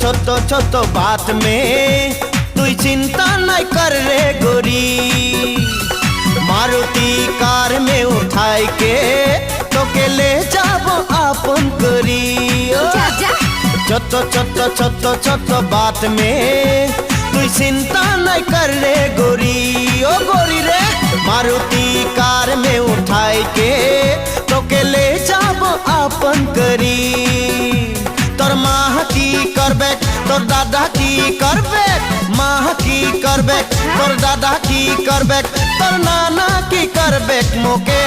छोटो छोटो बात में तुई चिंता नहीं कर रे गोरी। मारुति कार में उठाई के तो के ले जाबो आपन करी। छोटो छोटो छोटो छोटो बात में तुई चिंता नहीं कर रे गोरी। ओ गोरी रे मारुति कार में उठाई के तो के ले जाबो आपन करी। तोर माँ की करबे तोर दादा की करबे माँ কি করবে তোর দাদা কি করবে তোর নানা কি করবে মোকে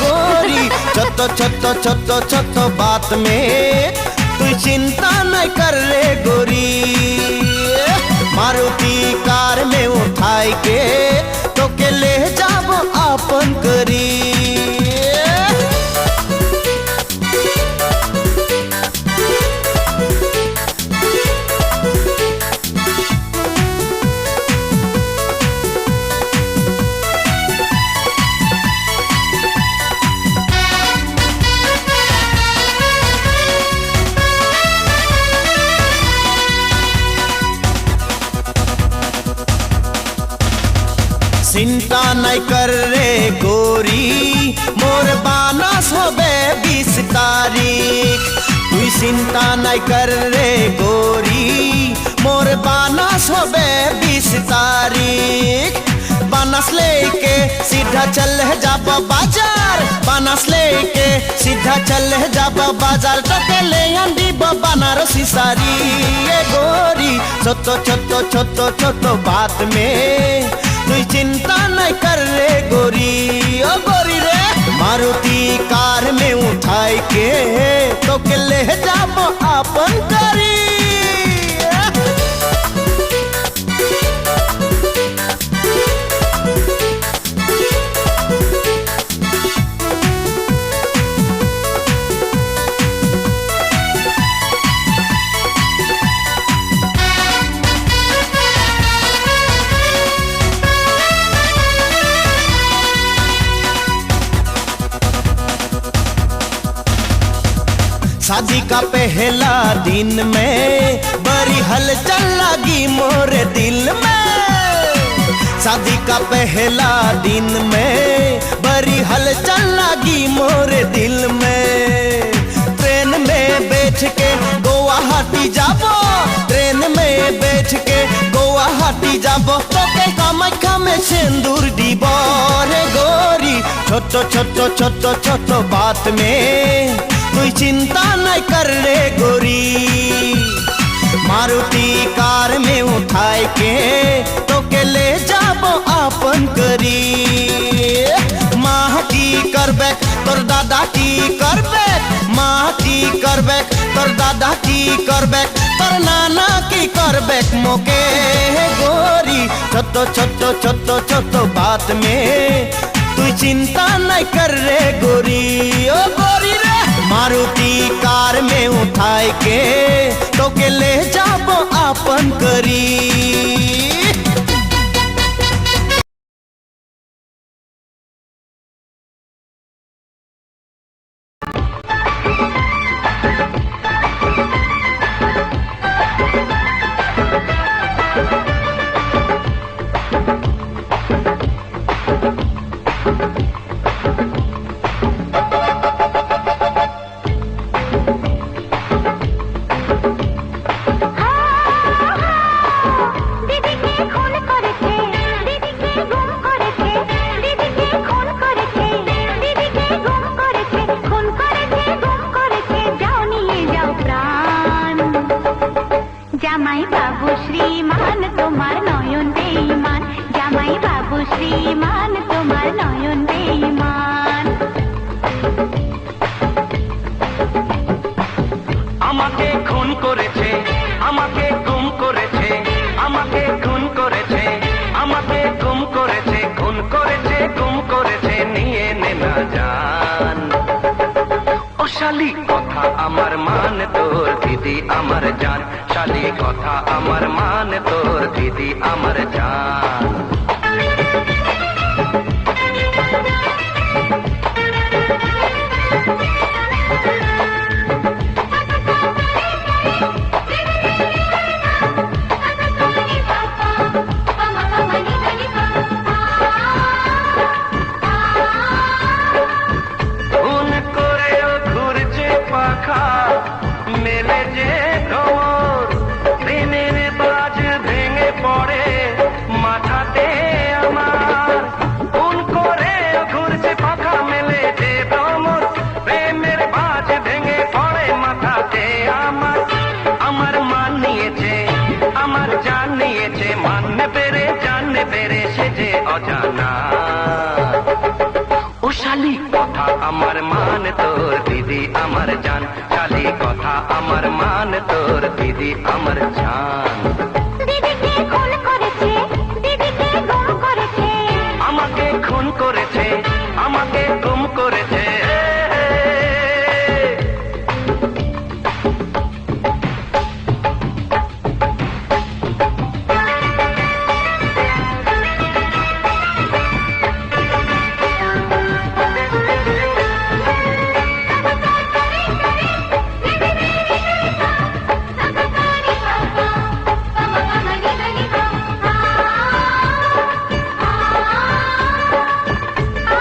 गोरी छोटो छोटो छोटो छोटो बात में तू चिंता नहीं कर रे गोरी मारुति कार में उठाई के तो के ले जाबो अपन करी चिंता नहीं कर रे गोरी मोर बानस होबे 20 तारीख तू चिंता नहीं कर रे गोरी मोर बानस होबे 20 तारीख बानस लेके सीधा चल जाब बाजार बानस लेके सीधा चल जाब बाजार टके ले आंदी बनारसी साड़ी ये गोरी छोटो छोटो छोटो छोटो बात में तू चिंता नहीं कर रे गोरी ओ गोरी रे मारुति कार में उठाई के तो के ले जाबो अपन करी शादी का पहला दिन में बड़ी हलचल लगी मोरे दिल में शादी का पहला दिन में बड़ी हलचल लगी मोरे दिल में ट्रेन में बैठ के गुवाहाटी जाबो ट्रेन में बैठ के गुवाहाटी जाबो तो के कामाख्या में सिंदूर दीबो रे गोरी छोटो छोटो छोटो छोटो बात में तू चिंता नहीं कर रे गोरी मारुति कार में उठाई के तो के ले जाबो अपन करी माँ की करबे तोर दादा की करबे माँ की करबे तोर दादा की करबे तोर नाना की करबे मोके गोरी छोटो छोटो छोटो छोटो बात में तू चिंता नहीं कर रे गोरी ओ गोरी रे मारुति कार में उठाई के तो के ले जाबो अपन करी জামাই বাবু শ্রীমান তোমার নয়ন বেঈমান জামাই বাবু শ্রীমান তোমার নয়ন বেঈমান আমাকে খুন করেছে আমাকে গুম করেছে আমাকে খুন করেছে আমাকে গুম করেছে খুন করেছে গুম করেছে নিয়ে নে না জান ও শালি কথা আমার মান তোর দিদি আমার জান শালি কথা আমার মান তোর দিদি আমার জান মেলে যে খবর দিনের বাজ ভেঙে পড়ে মাথা বেড়ে সে যে অজানা। ও শালি কথা আমার মান তোর দিদি আমার জান, শালি কথা আমার মান তোর দিদি আমার জান। দিদিকে খুন করেছে, দিদিকে গুম করেছে, আমাকে খুন করেছে, আমাকে গুম করেছে।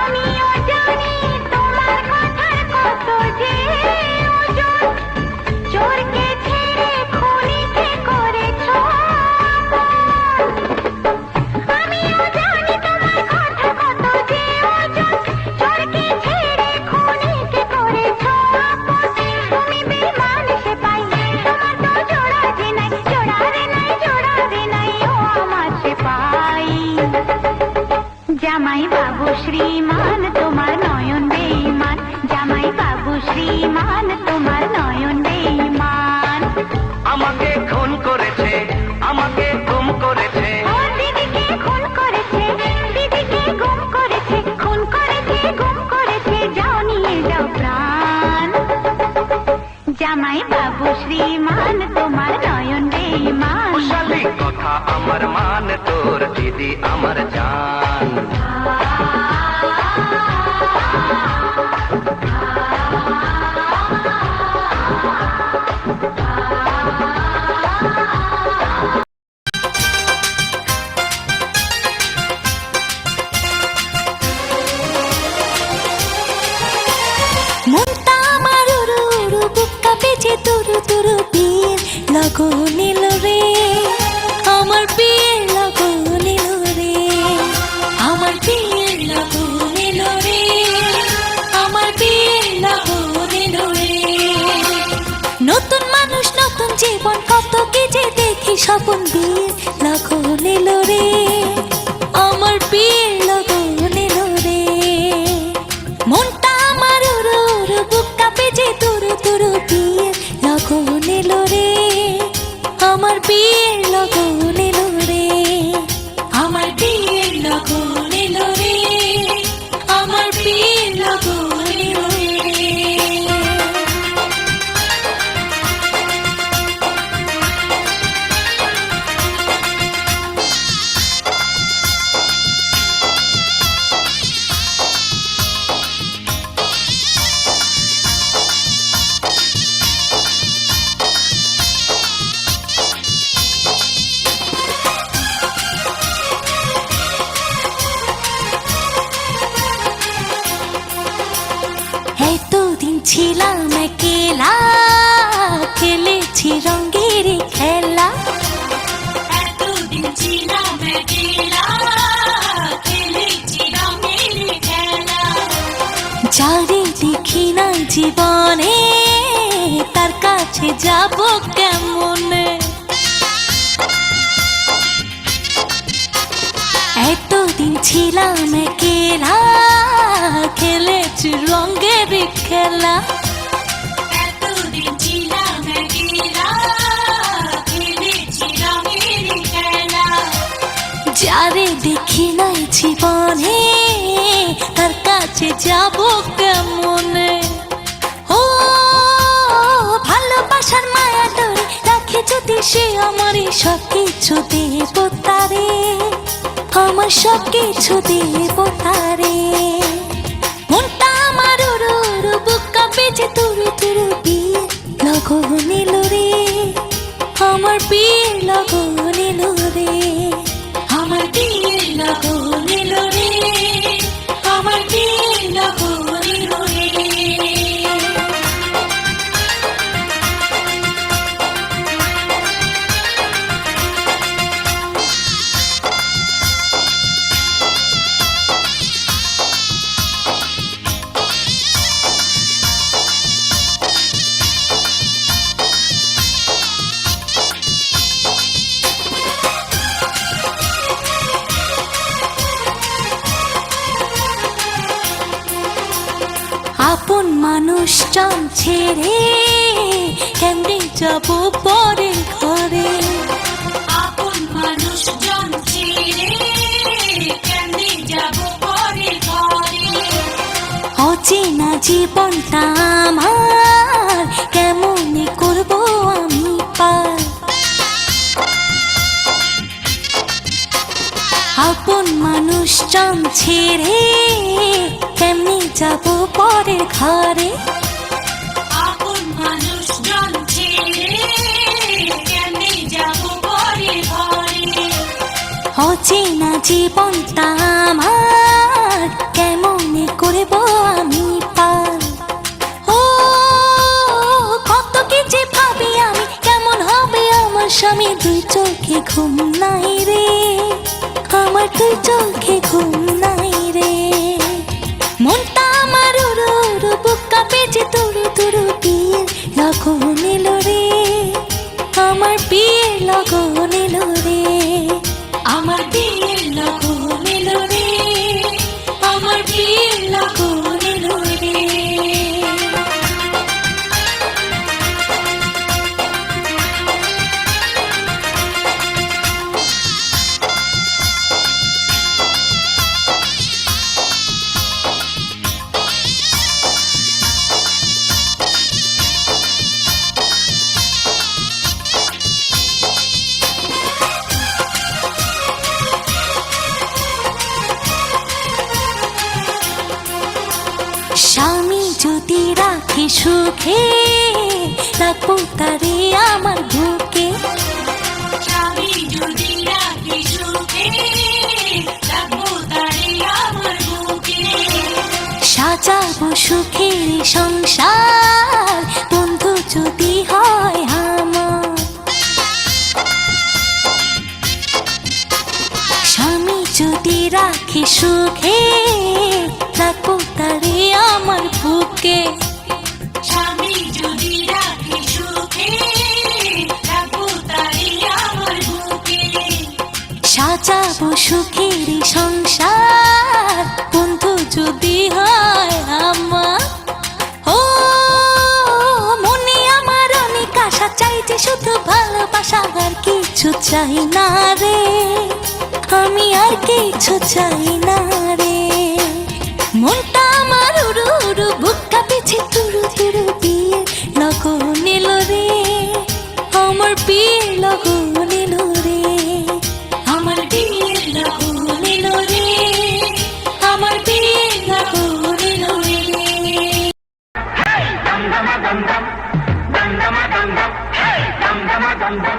আমিও জানি তোমার কথার কত যে ওজন, চোরকে ছেড়ে খুনিকে করেছো আপন। আমিও জানি তোমার কথার কত যে ওজন, চোরকে ছেড়ে খুনিকে করেছো আপন। তুমি বেঈমান সে পাই, তোমার তো জোড়া যে নাই, জোড়া রে নাই, জোড়া রে নাই ও আমার সে পাই। জামাই বাবু শ্রীমান তোমার নয়ন বেঈমান, জামাই বাবু শ্রীমান তোমার নয়ন বেঈমান। আমাকে খুন করেছে, আমাকে গুম করেছে। ও দিদিকে খুন করেছে, দিদিকে গুম করেছে, খুন করেছে, গুম করেছে, যাও নিয়ে যাও প্রাণ। জামাই বাবু শ্রীমান তোমার নয়ন বেঈমান। ও শালি কথা আমার মান তোর দিদি আমার জান। মনটা আমার উড়ু উড়ু, বুক কাঁপেছে তুরু তুরু, বিয়ের লগন এলো রে, আমার বিয়ের লগন এলো রে, আমার বিয়ের লগন এলো রে, আমার বিয়ের লগন এলো রে। নতুন মানুষ নতুন জীবন, কত কি যে দেখি স্বপন, বিয়ের লগন এলো রে, আমার বিয়ের লগন এলো রে। মনটা আমার উড়ু উড়ু, বুক কাঁপেছে তুরু তুরু, বিয়ের লগন এলো রে, আমার বিয়ের লগন এলো রে, আমার বিয়ের লগন এলো রে, আমার বিয়ের লগন এলো রে। এতদিন ছিলাম একলা, খেলেছি রঙের খেলা, এতদিন ছিলাম একলা, খেলেছি রঙের খেলা। যারে দেখি না জীবনে, তার কাছে যাব কেমনে, এতদিন ছিলাম একলা, খেলেছি রঙের খেলা, এতদিন ছিলাম একলা, খেলেছি রঙের খেলা। যারে দেখি নাই জীবনে, তার কাছে যাব কেমনে। ও ভালোবাসার মায়া ধরে রাখে যদি সে, আমারই সব কিছু দেব তারে, আমার সব কিছু দেব তারে। মনটা আমার উড়ু উড়ু, বুক কাঁপেছে তুরু তুরু, বিয়ের লগন এলো রে, আমার বিয়ের লগন এলো রে, আমার বিয়ের লগন এলো রে, আমার বিয়ের লগন এলো রে। আপন মানুষজন ছেড়ে কেমনে যাব পরের ঘরে, আপন মানুষজন ছেড়ে কেমনে যাব পরের ঘরে, অচেনা জীবনটা আমার কেমনে করব আমি পার, আপন মানুষজন ছেড়ে কেমনে যাব পরের ঘরে, আপন মানুষজন ছেড়ে কেমনে যাব পরের ঘরে, অচেনা জীবনটা আমার কেমনে করব আমি পার। ও কত কি যে ভাবি আমি, কেমন হবে আমার স্বামী, দুই চোখে ঘুম নাই রে, আমার দুই চোখে ঘুম নাই রে, মনটা আমার উড়ু উড়ু, বুক কাঁপে যে তুরু তুরু, বিয়ের লগন এলো রে, আমার বিয়ের লগন এলো রে, আমার বিয়ের লগন এলো রে, আমার বিয়ের লগন এলো রে। স্বামী যদি রাখে সুখে, রাখবো তারে আমার বুকে, স্বামী যদি রাখে সুখে, রাখবো তারে আমার বুকে, সাজাবো সুখের সংসার, বন্ধু যদি হয় আমার, স্বামী যদি রাখে সুখে, রাখবো তারে আমার বুকে, স্বামী যদি রাখে সুখে, রাখবো তারে আমার বুকে, সাজাবো সুখের সংসার, বন্ধু যদি হয় আমার। ও মনে আমার অনেক আশা, চাই যে শুধু ভালোবাসা, আর কিছু চাই না রে, আমি আর কিছু চাই না রে, মনটা আমার উড়ু উড়ু, বুক কাঁপেছে তুরু তুরু, বিয়ের লগন এলো রে, আমার বিয়ের লগন এলো রে, আমার বিয়ের লগন এলো রে, আমার বিয়ের লগন এলো রে। দমদমা দমদম, দমদমা দমদম, দমদমা দমদম,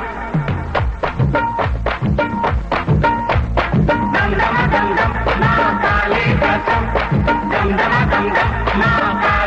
দমদমা দমদম, মা কালী कसम, दमदमा दमदम, माँ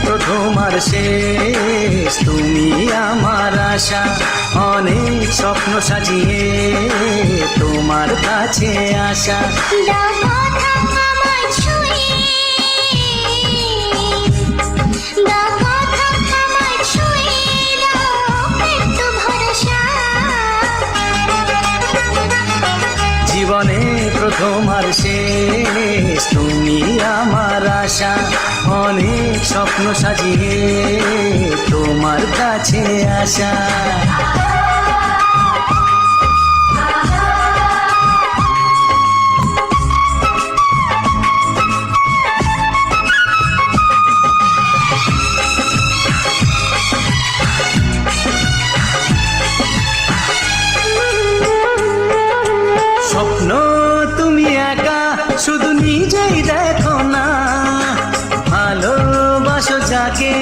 প্রথম আর শেষ, তুমি আমার আশা। অনেক স্বপ্ন সাজিয়ে তোমার কাছে আসা। দাও কথা আমায় ছুঁয়ে, দাও কথা আমায় ছুঁয়ে, দাও একটু ভরসা। জীবনে প্রথম আর শেষ, তুমি আমার আশা। অনেক স্বপ্ন সাজিয়ে তোমার কাছে আসা। স্বপ্ন তুমি একা শুধু নিজেই দেখো না, ভালোবাসো যাকে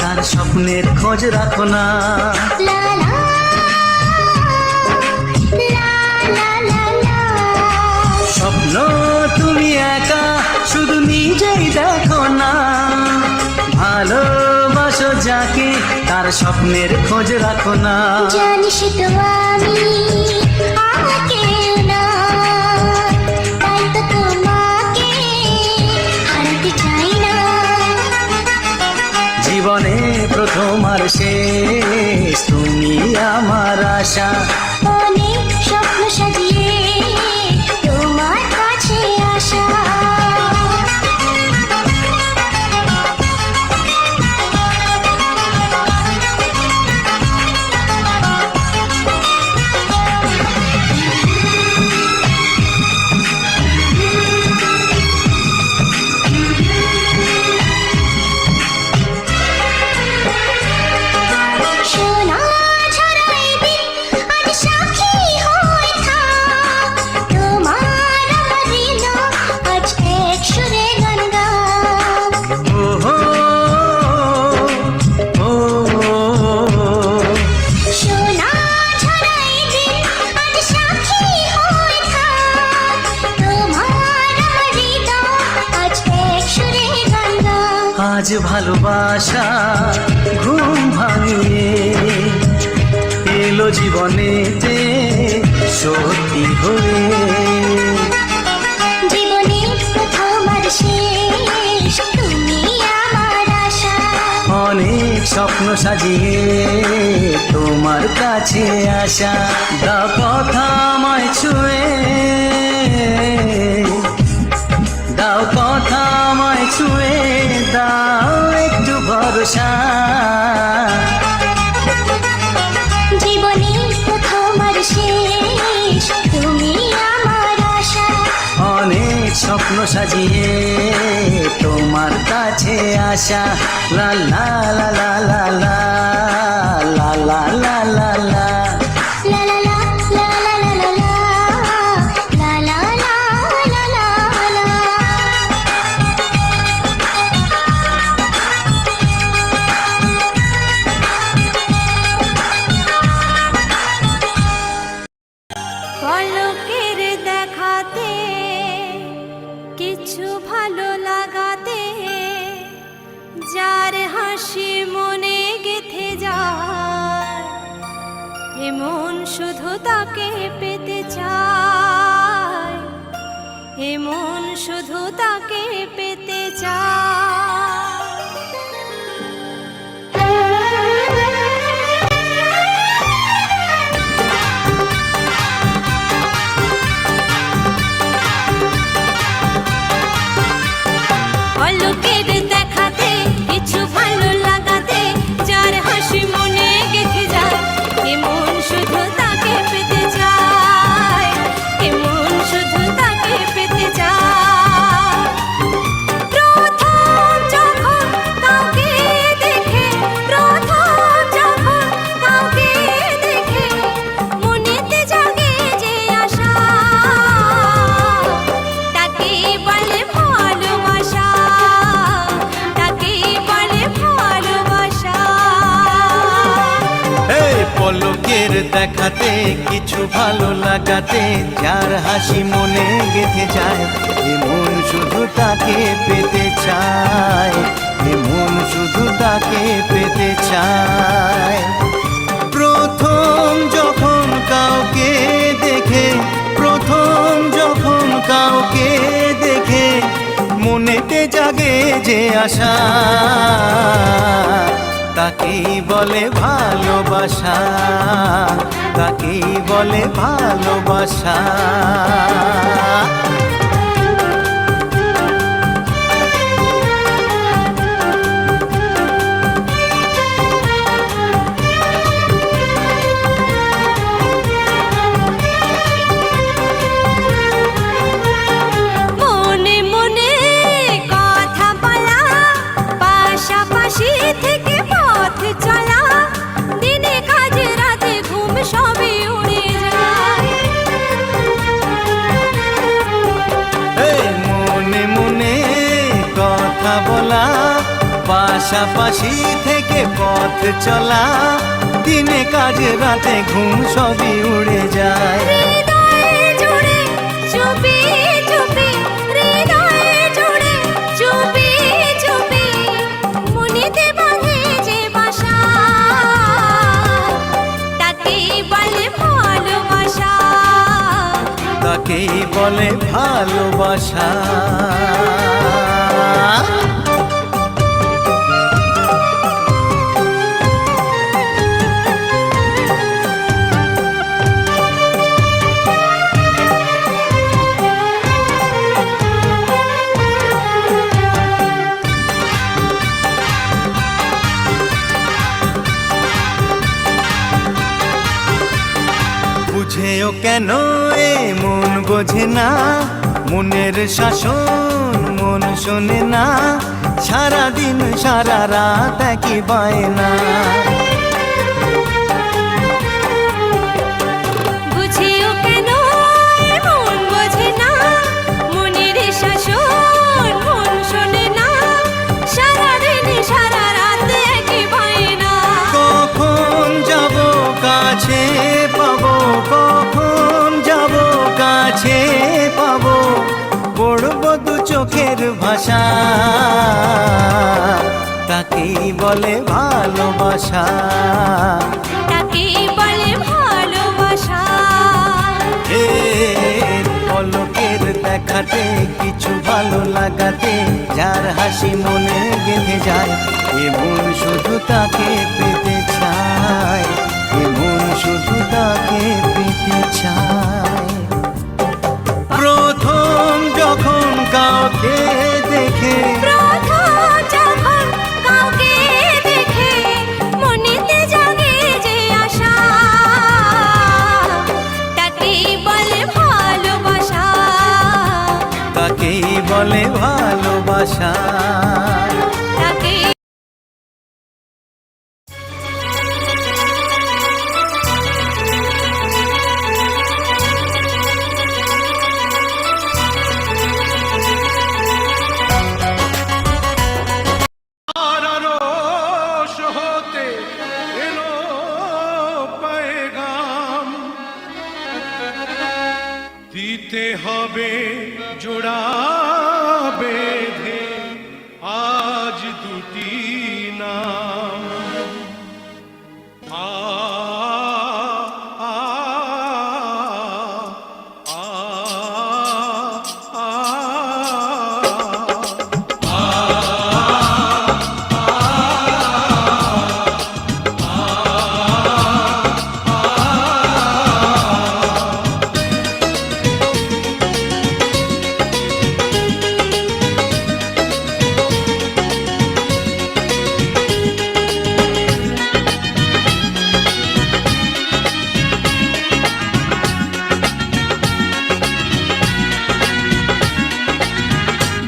তার স্বপ্নের খোঁজ রাখো না। লা লা লা লা লা লা। স্বপ্ন তুমি একা শুধু নিজেই দেখো না, ভালোবাসো যাকে তার স্বপ্নের খোঁজ রাখো না। জানিস তো আমি আমাকে না, তাই তো তোমাকে হারাতে চাই না। জীবনে প্রথম আর শেষ, তুমি আমার আশা। অনেক স্বপ্ন সাজিয়ে তোমার কাছে আসা। সোনা ঝরাই দিন আজ সাক্ষী হয়ে থাক, তোমার আমার হৃদয় আজ এক সুরে গান গাক। ও হো, ও হো। সোনা ঝরাই দিন আজ সাক্ষী হয়ে থাক, তোমার আমার হৃদয় আজ এক সুরে গান গাক। আজ ভালোবাসা ঘুম ভাঙিয়ে এলো জীবনেতে সত্যি হয়ে। জীবনের প্রথম আর শেষ, তুমি আমার আশা। অনেক স্বপ্ন সাজিয়ে তোমার কাছে আসা। দাও কথা আমায় ছুঁয়ে, দাও কথা আমায় ছুঁয়ে, দাও একটু ভরসা। জীবনের প্রথম আর শেষ, তুমি আমার আশা। অনেক স্বপ্ন সাজিয়ে তোমার কাছে আসা। লা লা লা লা লা লা লা লা লা লা লা। লা লা লা লা লা লা লা লা, লা লা লা লা লা লা। পলকের দেখাতে কিছু ভালো লাগাতে, যার হাসি মনে গেথে যায়, এমন শুধু তাকে পেতে চায়, এমন শুধু তাকে পেতে চায়। পলকের দেখাতে কিছু ভালো লাগাতে, যার হাসি মনে গেঁথে যায়, এমন শুধু তাকে পেতে চায়, এমন শুধু তাকে পেতে চায়। প্রথম যখন কাউকে দেখে, প্রথম যখন কাউকে দেখে, মনেতে জাগে যে আশা, তাকে বলে ভালোবাসা, তাকে বলে ভালোবাসা। এই পলকের দেখাতে কিছু ভালো লাগাতে, যার হাসি মনে গেঁথে যায়, এমন শুধু তাকে পেতে চায়, এ মন শুধু তাকে পেতে চায়। প্রথম যখন কাউকে দেখে, প্রথম যখন কাউকে দেখে মনেতে জাগে যে আশা, তাকেই বলে ভালোবাসা, তাকেই বলে ভালোবাসা। মনে মনে কথা বলা, পাশাপাশি থেকে পথ চলা, দিনে কাজে রাতে ঘুম সবই উড়ে যায়। এই মনে মনে কথা বলা, পাশাপাশি থেকে পথ চলা, দিনে কাজ রাতে ঘুম সবই উড়ে যায়। হৃদয়ে জুড়ে চুপি চুপি, হৃদয়ে জুড়ে চুপি চুপি, মনেতে বাঁধে যে বাসা, তাকেই বলে ভালোবাসা, তাকেই বলে ভালোবাসা। বুঝেও কেন এ মন বোঝে না, মনের শাসন মন শোনে না, সারাদিন সারা রাত একই বায়না। বুঝিও কেন এ মন বোঝে না, মনের শাসন মন শোনে না, সারাদিন সারা রাত একই বায়না। কখন যাব কাছে পাবো, কখন যাব কাছে পাবো, পড়ব দু চোখের ভাষা, তাকেই বলে ভালোবাসা, তাকেই বলে ভালোবাসা। এ পলকের দেখাতে কিছু ভালো লাগাতে, যার হাসি মনে গেঁথে যায়, এ মন শুধু তাকে পেতে চায়, এ মন শুধু তাকে পেতে চায়। প্রথম যখন কাউকে দেখে, প্রথম যখন কাউকে দেখে মনেতে জাগে যে আশা, তাকেই বলে ভালোবাসা, তাকেই বলে ভালোবাসা। তাকেই আরশ হতে এলো পেগাম, দিতে হবে জোড়া বেঁধে আজ দুটি নাম। আ আ আ আ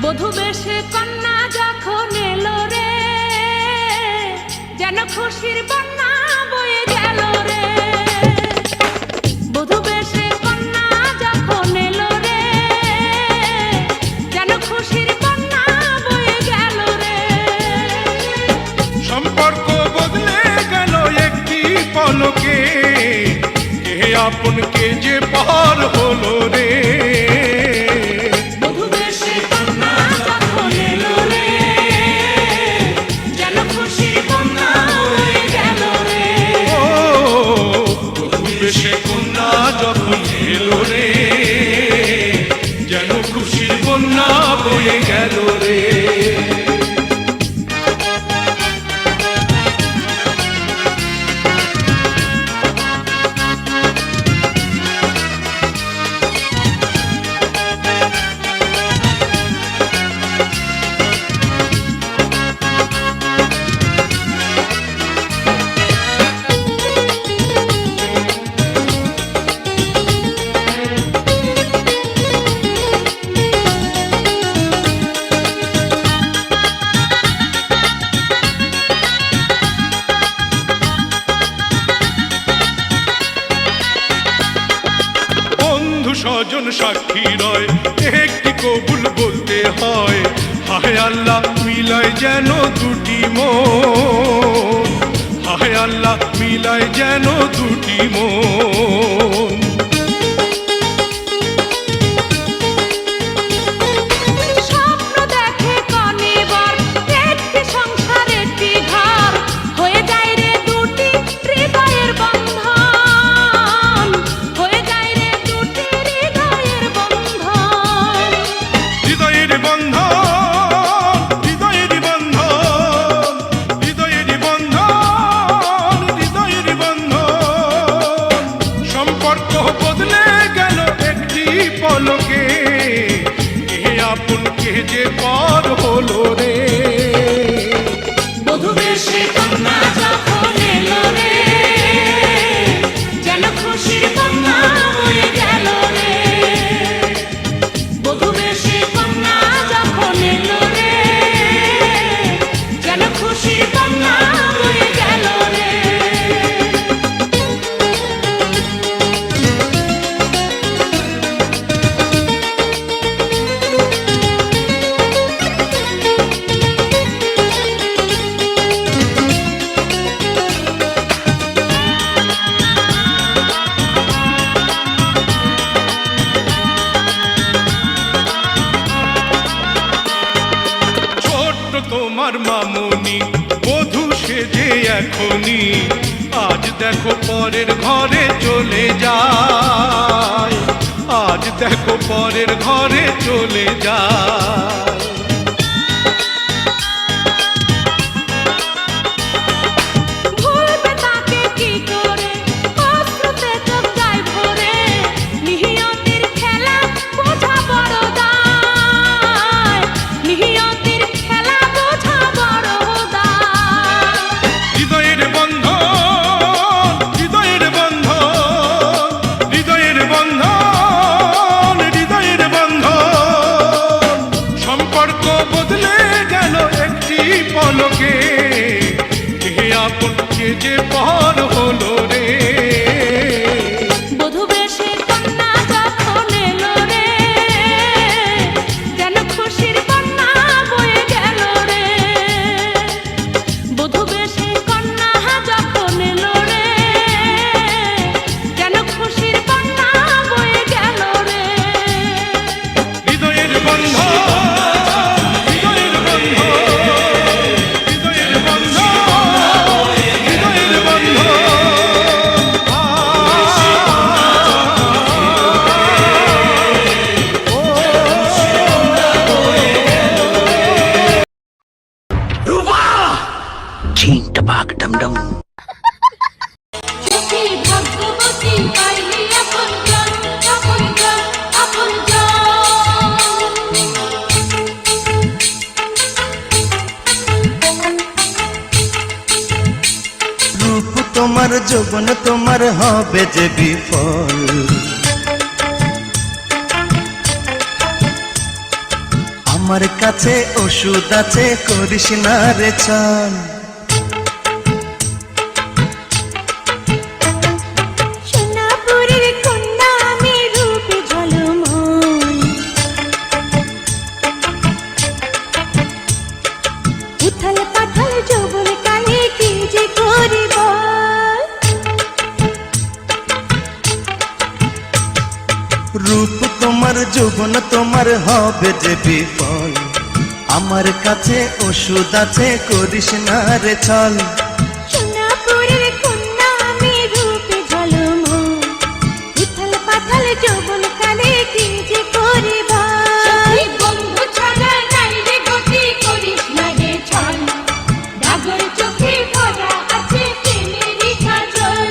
বধূ বেশে কন্যা যখন এলো রে, যেন খুশির বন্যা বয়ে গেল রে। বধূ বেশে কন্যা যখন এলো রে, যেন খুশির বন্যা বয়ে গেল রে। সম্পর্ক বদলে গেল একটি পলকে, কে আপন কে যে পার হলো রে। বধূ বেশে কন্যা যখন এলো রে, ছজন সাক্ষী রয়, একটি কবুল বলতে হয়। হায় আল্লাহ মিলায় যেন দুটি মন, হায় আল্লাহ মিলায় যেন দুটি মন। স্বপ্ন দেখে কনিবার একটি সংসার একটি ঘর, হয়ে যায় রে দুটি হৃদয়ের বন্ধন, হয়ে যায় রে দুটি হৃদয়ের বন্ধন। হৃদয়ের বন্ধন, হৃদয়ের বন্ধন, হৃদয়ের বন্ধন, হৃদয়ের বন্ধন। সম্পর্ক বদলে গেল একটি পলকে, কে আপন কে যে পর হলো রে। বধূ বেশে কন্যা যখন এলো রে, যেন খুশির বন্যা বয়ে গেল রে। বধূ বেশে কন্যা যখন এলো রে, যেন খুশির বন্যা বয়ে গেল রে। ছোট্ট তোমার মামুনি বধূ সেজে এখনই, আজ দেখো পরের ঘরে চলে যায়, আজ দেখো পরের ঘরে চলে যায়। ভুলবে তাকে কি করে, অশ্রুতে চোখ যায় ভরে। নিহিয়তির খেলা বোঝা বড় দায়, নিহিয়তির খেলা বোঝা বড় দায়। হৃদয়ের বন্ধন, হৃদয়ের বন্ধন, হৃদয়ের বন্ধন, হৃদয়ের বন্ধন। সম্পর্ক বদলে গেল একটি পলকে, কে আপন কে যে পর হলো রে। বধূ বেশে কন্যা যখন এলো রে, যেন খুশির বন্যা বয়ে গেল রে। বধূ বেশে কন্যা যখন এলো রে, যেন খুশির বন্যা বয়ে গেল রে। হৃদয়ের বন্ধন, হৃদয়ের বন্ধন, হৃদয়ের বন্ধন, হৃদয়ের বন্ধন। সখী ভাগ্যবতী পাইলি আপনজন, আপনজন, আপনজন। রূপ তোমার যৌবন তোমার হবে যে বিফল, আমার কাছে ওষুধ আছে করিস না রে ছল। সোনাপুরের কন্যা আমি রূপে ঝলমল, উথাল পাথাল যৌবন কালে কি যে করি বল। রূপ তোমার যৌবন তোমার হবে যে বিফল, আমার কাছে ওষুধ আছে করিস না রে ছল। সোনাপুরের কন্যা আমি রূপে ঝলমল, উথাল পাথাল যৌবন কালে কি যে করি বল। সখী বন্ধু ছাড়া নাই রে গতি, করিস না রে ছল। ডাগর চোখে ভরা আছে প্রেমেরই কাজল।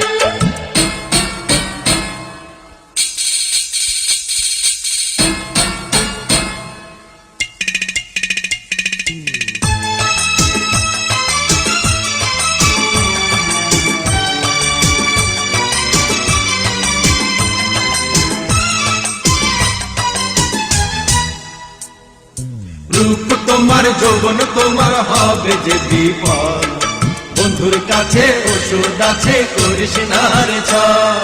রূপ তোমার যৌবন তোমার হবে যে বিফল, বন্ধুর কাছে ওষুধ আছে করিস না রে ছল।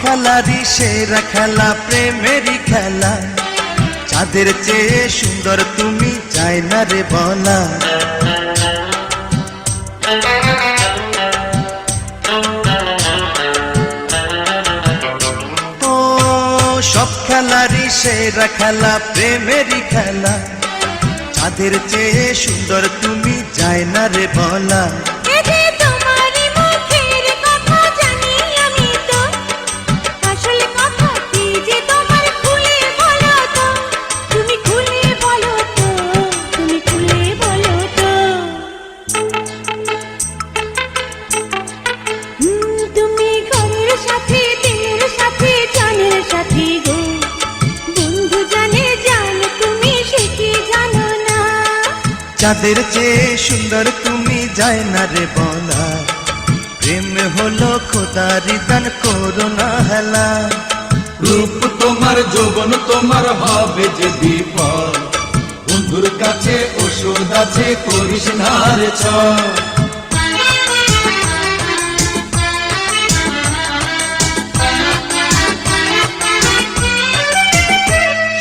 খেলারই সেরা খেলা প্রেমেরই খেলা, চাঁদের চেয়ে সুন্দর তুমি চাই না রে বলা। ও সব খেলারই সেরা খেলা প্রেমেরই খেলা, চাঁদের চেয়ে সুন্দর তুমি চাই না রে বলা। এ যে তোমারই মুখের কথা জানি আমি তো, আসল কথা কি যে তোমার খুলে বলো তো, তুমি খুলে বলো তো, তুমি খুলে বলো তো। তুমি ঘরের সাথে দিনের সাথে জানের সাথে গো, বন্ধু জানে জান তুমি সে কি জানো না। চাঁদের চেয়ে সুন্দর তুমি যায় না রে বলা, প্রেম হলো খোদারি দান করো না হেলা। রূপ তোমার যৌবন তোমার হবে যে বিফল, বন্ধুর কাছে ওষুধ আছে করিস না রে ছল।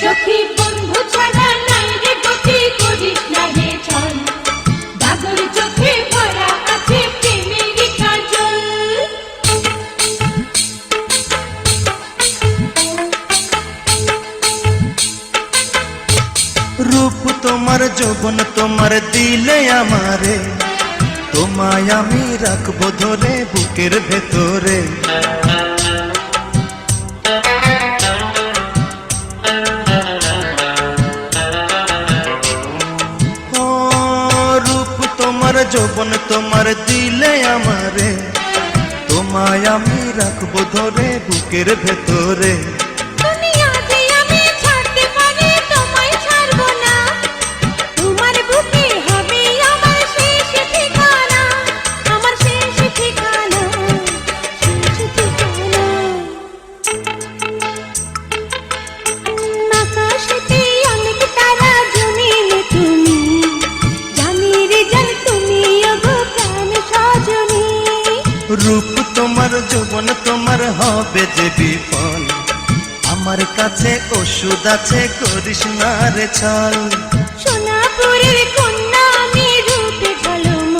সখী বন্ধু ছাড়া নাই রে গতি, করিস না রে ছল, ডাগর চোখে ভরা আছে প্রেমেরই কাজল। রূপ তোমার যৌবন তোমার দিলে আমারে, তোমায় আমি রাখবো ধরে বুকের ভেতরে। ও রূপ তোমার যৌবন তোমার দিলে আমারে, তোমায় আমি রাখবো ধরে বুকের ভেতরে। দুনিয়াতে আমি ছাড়তে পারি তোমায় ছাড়বো না, তোমার বুকে হবে আমার শেষ ঠিকানা, আমার শেষ ঠিকানা, শেষ ঠিকানা। আকাশেতে অনেক তারা জমিনে তুমি, জানি রে জান তুমি ওগো প্রাণ সজনী। রূপ তোমার যৌবন তোমার হবে যে বিফল, আমার কাছে ওষুধ আছে করিস না রে ছল। সোনাপুরের কন্যা আমি রূপে ঝলমল,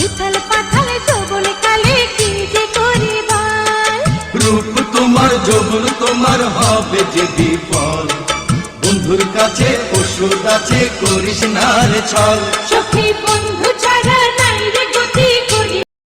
উথাল পাথাল যৌবন কালে কি যে করি বল। রূপ তোমার যৌবন তোমার হবে যে বিফল, বন্ধুর কাছে ওষুধ আছে করিস না রে ছল। সখী